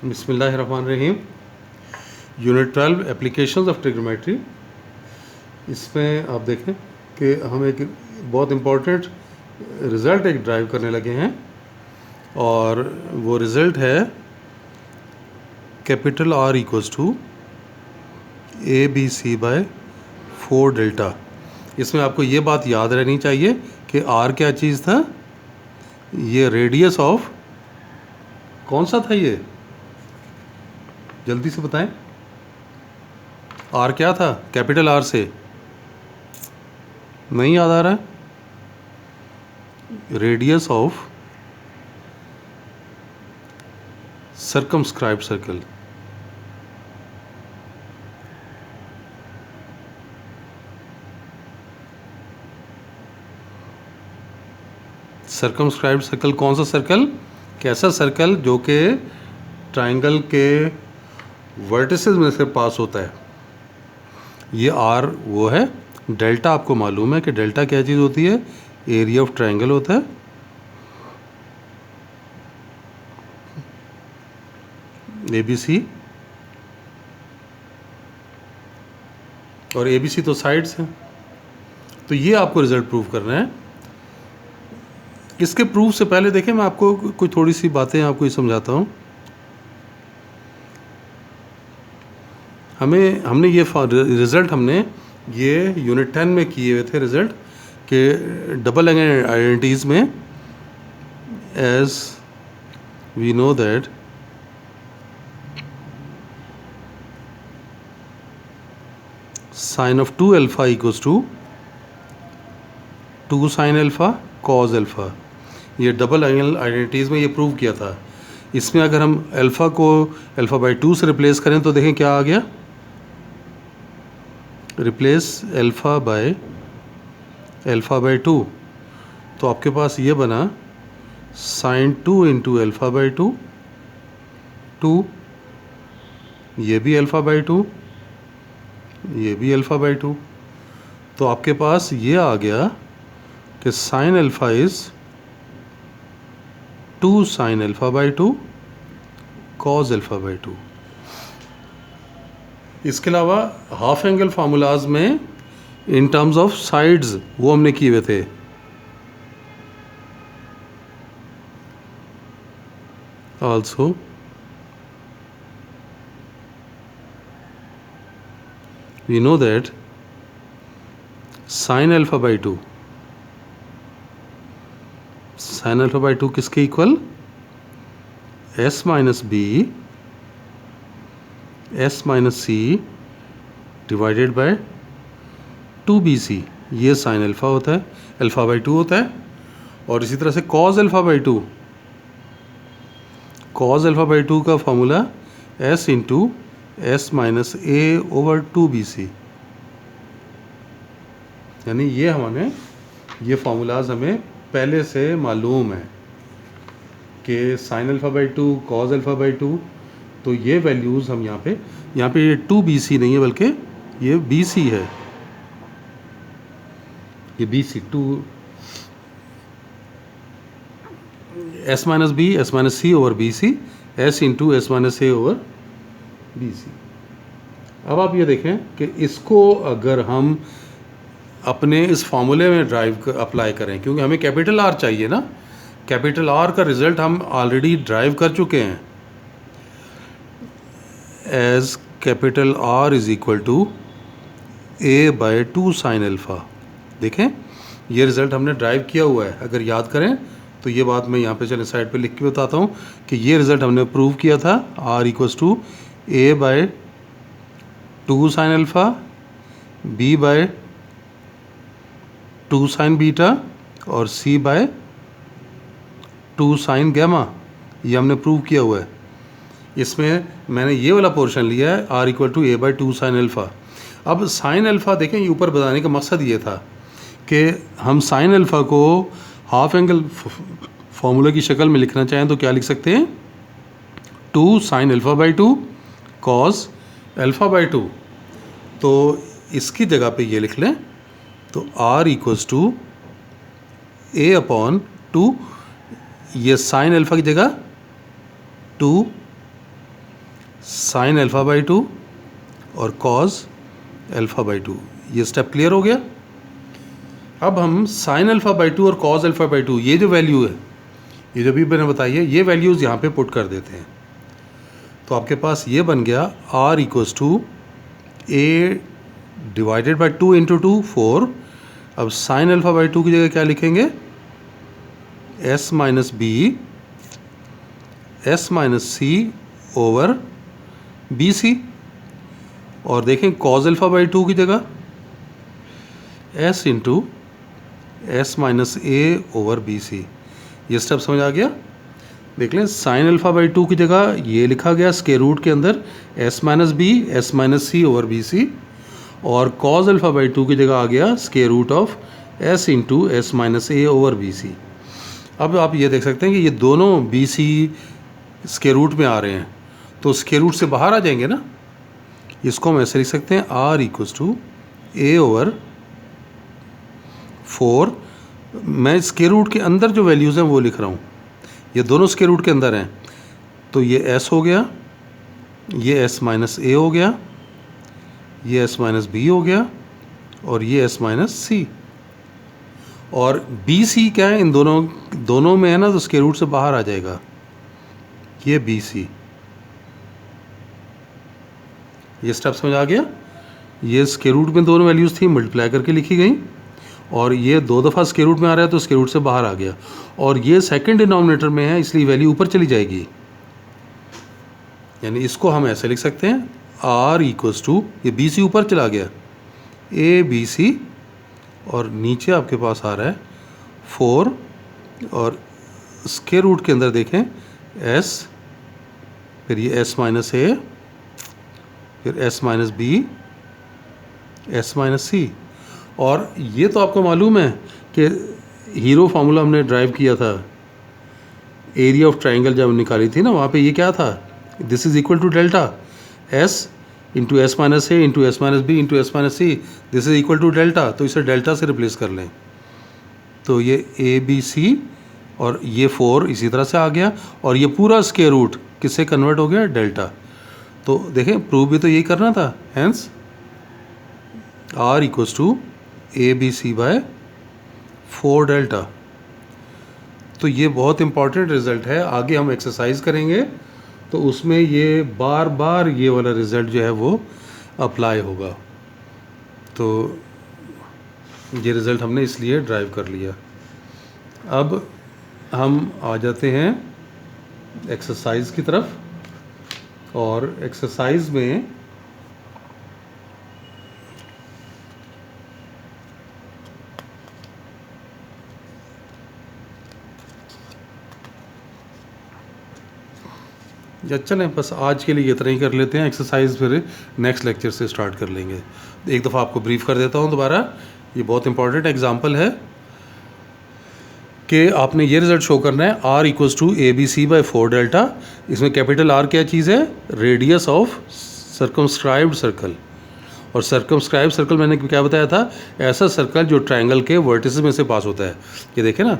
बिस्मिल्लाहिर्रहमानिर्रहीम। Unit 12 applications of trigonometry. इसमें आप देखें कि हम एक बहुत इम्पोर्टेंट रिज़ल्ट एक ड्राइव करने लगे हैं और वो रिज़ल्ट है capital R equals to ABC by 4 delta. इसमें आपको ये बात याद रहनी चाहिए कि R क्या चीज़ था, ये रेडियस ऑफ कौन सा था, ये जल्दी से बताएं। R क्या था कैपिटल R से, नहीं याद आ रहा है? Radius of circumscribe circle. Circumscribe circle कौन सा सर्कल, कैसा सर्कल जो कि ट्राइंगल के वर्टिसेस में से पास होता है। ये R वो है। डेल्टा आपको मालूम है कि डेल्टा क्या चीज़ होती है, एरिया ऑफ ट्राइंगल होता है। ABC और ABC तो साइड्स हैं। तो ये आपको रिजल्ट प्रूव करना है। इसके प्रूफ से पहले देखें, मैं आपको कुछ थोड़ी सी बातें आपको ये समझाता हूँ। हमने ये रिज़ल्ट हमने ये यूनिट 10 में किए हुए थे रिज़ल्ट के डबल एंगल आइडेंटिटीज़ में। As we know that sine of 2 alpha equals to 2 sine alpha cos alpha. ये डबल एंगल आइडेंटिटीज़ में ये प्रूव किया था। इसमें अगर हम अल्फ़ा को अल्फ़ा बाई 2 से रिप्लेस करें तो देखें क्या आ गया, रिप्लेस अल्फ़ा बाई 2, तो आपके पास ये बना साइन 2 इंटू अल्फ़ा बाई 2, ये भी अल्फ़ा बाई 2, ये भी अल्फ़ा बाई 2। तो आपके पास ये आ गया कि sine alpha is 2 sine alpha by 2 cause alpha by 2। इसके अलावा हाफ एंगल फार्मूलाज में इन टर्म्स ऑफ साइड्स वो हमने किए हुए थे। Also we know that sine alpha by 2, sine alpha by 2 किसके equal, S minus B S minus c divided by 2BC। ये साइन अल्फ़ा होता है, अल्फ़ा बाई 2 होता है। और इसी तरह से cause alpha by 2, cause alpha by 2 का formula S into S minus A over 2BC। यानी ये फार्मूलाज हमें पहले से मालूम है कि sign alpha by 2 cause alpha by 2। तो ये वैल्यूज़ हम यहाँ पे ये 2BC नहीं है बल्कि ये BC है, ये BC 2 S minus B S minus C over BC S into S minus A over BC। अब आप ये देखें कि इसको अगर हम अपने इस फार्मूले में अप्लाई करें, क्योंकि हमें कैपिटल R चाहिए ना, कैपिटल R का रिज़ल्ट हम ऑलरेडी ड्राइव कर चुके हैं। As capital R is equal to A by 2 sine alpha. देखें ये रिज़ल्ट हमने ड्राइव किया हुआ है। अगर याद करें तो ये बात मैं यहाँ पे चले साइड पे लिख के बताता हूँ कि ये रिज़ल्ट हमने प्रूव किया था। R equals to A by 2 sine alpha, B by 2 sine beta और C बाय 2 साइन गैमा। ये हमने प्रूव किया हुआ है। इसमें मैंने ये वाला पोर्शन लिया है R equal to A by 2 sine alpha. अब साइन अल्फ़ा देखें, ये ऊपर बताने का मकसद ये था कि हम साइन अल्फ़ा को हाफ एंगल फार्मूला की शक्ल में लिखना चाहें तो क्या लिख सकते हैं, 2 sine alpha by 2 cos alpha by 2। तो इसकी जगह पे ये लिख लें, तो R equals to A upon 2, ये साइन अल्फ़ा की जगह 2 साइन अल्फ़ा बाई 2 और कॉस अल्फ़ा बाई 2। ये स्टेप क्लियर हो गया। अब हम साइन अल्फ़ा बाई 2 और कॉस अल्फ़ा बाई 2, ये जो वैल्यू है, ये जो भी मैंने बताई है, ये वैल्यूज़ यहाँ पे पुट कर देते हैं। तो आपके पास ये बन गया r equals to a divided by 2 into 2 4। अब साइन अल्फ़ा बाई 2 की जगह क्या लिखेंगे, s minus B s minus सी ओवर बी सी। और देखें कॉस अल्फ़ा बाई 2 की जगह s into S minus A over B C. ये स्टेप समझ आ गया। देख लें, साइन अल्फ़ा बाई 2 की जगह ये लिखा गया स्क्वायर रूट के अंदर s minus B S minus सी ओवर बी सी, और कॉस अल्फ़ा बाई 2 की जगह आ गया square root of s into S minus A over B C. अब आप ये देख सकते हैं कि ये दोनों बी सी स्क्वायर रूट में आ रहे हैं, तो स्क्वायर रूट से बाहर आ जाएंगे ना। इसको हम ऐसे लिख सकते हैं r equals to a over 4। मैं स्क्वायर रूट के अंदर जो वैल्यूज़ हैं वो लिख रहा हूँ, ये दोनों स्क्वायर रूट के अंदर हैं। तो ये s हो गया, ये s माइनस ए हो गया, ये s माइनस बी हो गया, और ये s माइनस सी। और बी सी क्या है, इन दोनों में है ना, तो स्क्वायर रूट से बाहर आ जाएगा, ये बी सी। ये स्टेप समझ आ गया। ये स्क्वायर रूट में दोनों वैल्यूज़ थी, मल्टीप्लाई करके लिखी गई, और ये 2 दफ़ा स्क्वायर रूट में आ रहा है तो स्क्वायर रूट से बाहर आ गया, और ये सेकंड डिनोमिनेटर में है इसलिए वैल्यू ऊपर चली जाएगी। यानी इसको हम ऐसे लिख सकते हैं, r इक्वल्स टू, ये बी सी ऊपर चला गया, ए बी सी, और नीचे आपके पास आ रहा है 4, और स्क्वायर रूट के अंदर देखें s, फिर ये s माइनस ए, फिर s minus B, s minus C. और ये तो आपको मालूम है कि हीरो फार्मूला हमने ड्राइव किया था, एरिया ऑफ ट्राइंगल जब निकाली थी ना, वहाँ पे ये क्या था, this is equal to delta s into S minus A into S minus B into S minus C, this is equal to delta. तो इसे डेल्टा से रिप्लेस कर लें, तो ये ए बी सी और ये 4 इसी तरह से आ गया, और ये पूरा स्क्वायर रूट किससे कन्वर्ट हो गया, डेल्टा। तो देखें, प्रूव भी तो यही करना था, hence r equals to A B C by 4 delta. तो ये बहुत इंपॉर्टेंट रिज़ल्ट है। आगे हम एक्सरसाइज करेंगे तो उसमें ये बार बार ये वाला रिज़ल्ट जो है वो अप्लाई होगा। तो ये रिज़ल्ट हमने इसलिए ड्राइव कर लिया। अब हम आ जाते हैं एक्सरसाइज की तरफ, और एक्सरसाइज में या चलें, बस आज के लिए इतना ही कर लेते हैं। एक्सरसाइज फिर नेक्स्ट लेक्चर से स्टार्ट कर लेंगे। एक दफ़ा आपको ब्रीफ कर देता हूँ दोबारा। ये बहुत इंपॉर्टेंट एग्जांपल है कि आपने ये रिज़ल्ट शो करना है, r equals to A B C by 4 delta. इसमें कैपिटल R क्या चीज़ है, रेडियस ऑफ सर्कमस्क्राइब्ड सर्कल। और सर्कमस्क्राइब्ड सर्कल मैंने क्या बताया था, ऐसा सर्कल जो ट्राइंगल के वर्टिसेस में से पास होता है। ये देखें ना,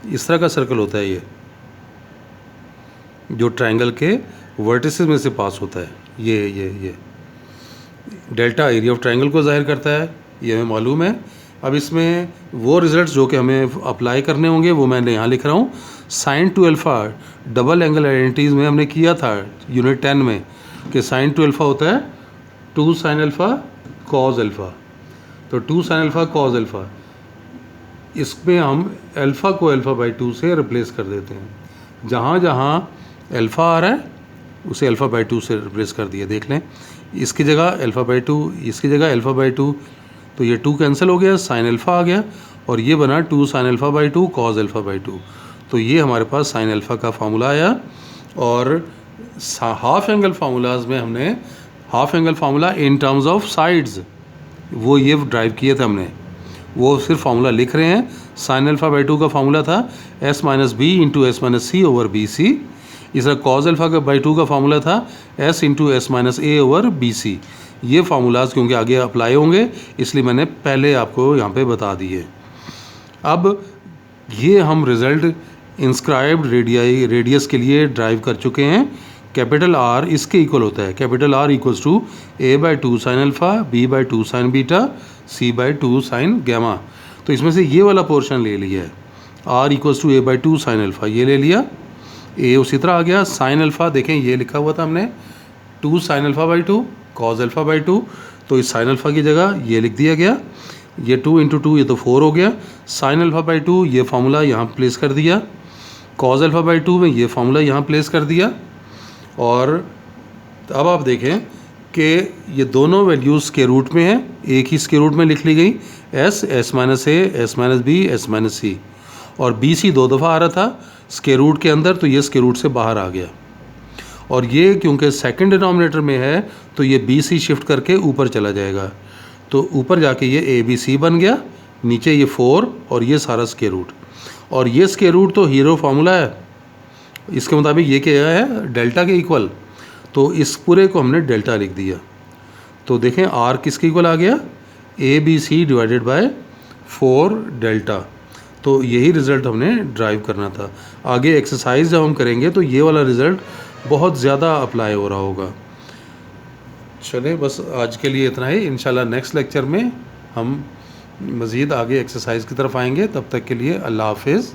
इस तरह का सर्कल होता है ये, जो ट्राइंगल के वर्टिसेस में से पास होता है। ये डेल्टा एरिया ऑफ ट्राइंगल को जाहिर करता है, ये हमें मालूम है। अब इसमें वो रिजल्ट्स जो कि हमें अप्लाई करने होंगे वो मैंने यहाँ लिख रहा हूँ। Sign to alpha double angle identities में हमने किया था यूनिट 10 में कि साइन टू अल्फ़ा होता है 2 साइन अल्फ़ा कॉज अल्फ़ा। तो 2 साइन अल्फ़ा कॉज अल्फ़ा, इसमें हम अल्फ़ा को अल्फ़ा बाई 2 से रिप्लेस कर देते हैं। जहाँ जहाँ अल्फ़ा आ रहा है उसे अल्फ़ा बाई 2 से रिप्लेस कर दिया। देख लें, इसकी जगह अल्फ़ा बाई 2, इसकी जगह अल्फ़ा बाई 2, तो ये 2 कैंसिल हो गया, साइन अल्फ़ा आ गया, और ये बना 2 sine alpha by 2 cause alpha by 2। तो ये हमारे पास साइन अल्फ़ा का फार्मूला आया। और हाफ एंगल फार्मूलाज में हमने half angle formula in terms of sides, वो ये ड्राइव किए थे हमने, वो सिर्फ फार्मूला लिख रहे हैं। साइन अल्फ़ा बाई 2 का फार्मूला था S minus B into S minus सी ओवर बी सी। इस तरह कॉज अल्फ़ा का बाई 2 का फार्मूला था S into S minus A over B C. ये फार्मूलाज क्योंकि आगे अप्लाई होंगे इसलिए मैंने पहले आपको यहाँ पे बता दिए। अब ये हम रिज़ल्ट इंस्क्राइब्ड रेडियस के लिए ड्राइव कर चुके हैं कैपिटल आर इसके इक्वल होता है, capital R equals to A by two sine alpha, B by two sine beta, C by two sine gamma. तो इसमें से ये वाला पोर्शन ले लिया है, R equals to A by two sine alpha, ये ले लिया। ए उसी तरह आ गया, साइन अल्फ़ा देखें ये लिखा हुआ था हमने two sine alpha by two cos alpha by two, तो इस साइन अल्फ़ा की जगह ये लिख दिया गया, ये 2 इंटू 2 ये तो 4 हो गया। साइन अल्फ़ा बाई 2 ये फार्मूला यहाँ प्लेस कर दिया, कॉज अल्फ़ा बाई 2 में ये फार्मूला यहाँ प्लेस कर दिया। और अब आप देखें कि ये दोनों वैल्यूज़ स्क्वायर रूट में हैं, एक ही स्क्वायर रूट में लिख ली गई, S minus A, S minus B, S minus C, और बी सी 2 दफ़ा आ रहा था स्क्वायर रूट के अंदर, तो ये स्क्वायर रूट से बाहर आ गया। और ये क्योंकि सेकंड डिनोमिनेटर में है तो ये बी सी शिफ्ट करके ऊपर चला जाएगा, तो ऊपर जाके ये ए बी सी बन गया, नीचे ये 4 और ये सारा स्क्वायर रूट। और ये स्क्वायर रूट तो हीरो फार्मूला है, इसके मुताबिक ये क्या है, डेल्टा के इक्वल, तो इस पूरे को हमने डेल्टा लिख दिया। तो देखें आर किसके इक्वल आ गया, A B C divided by 4 delta. तो यही रिज़ल्ट हमने ड्राइव करना था। आगे एक्सरसाइज जब हम करेंगे तो ये वाला रिज़ल्ट बहुत ज़्यादा अप्लाई हो रहा होगा। चलें बस आज के लिए इतना ही, इंशाल्लाह नेक्स्ट लेक्चर में हम मज़ीद आगे एक्सरसाइज की तरफ आएंगे। तब तक के लिए अल्लाह हाफिज़।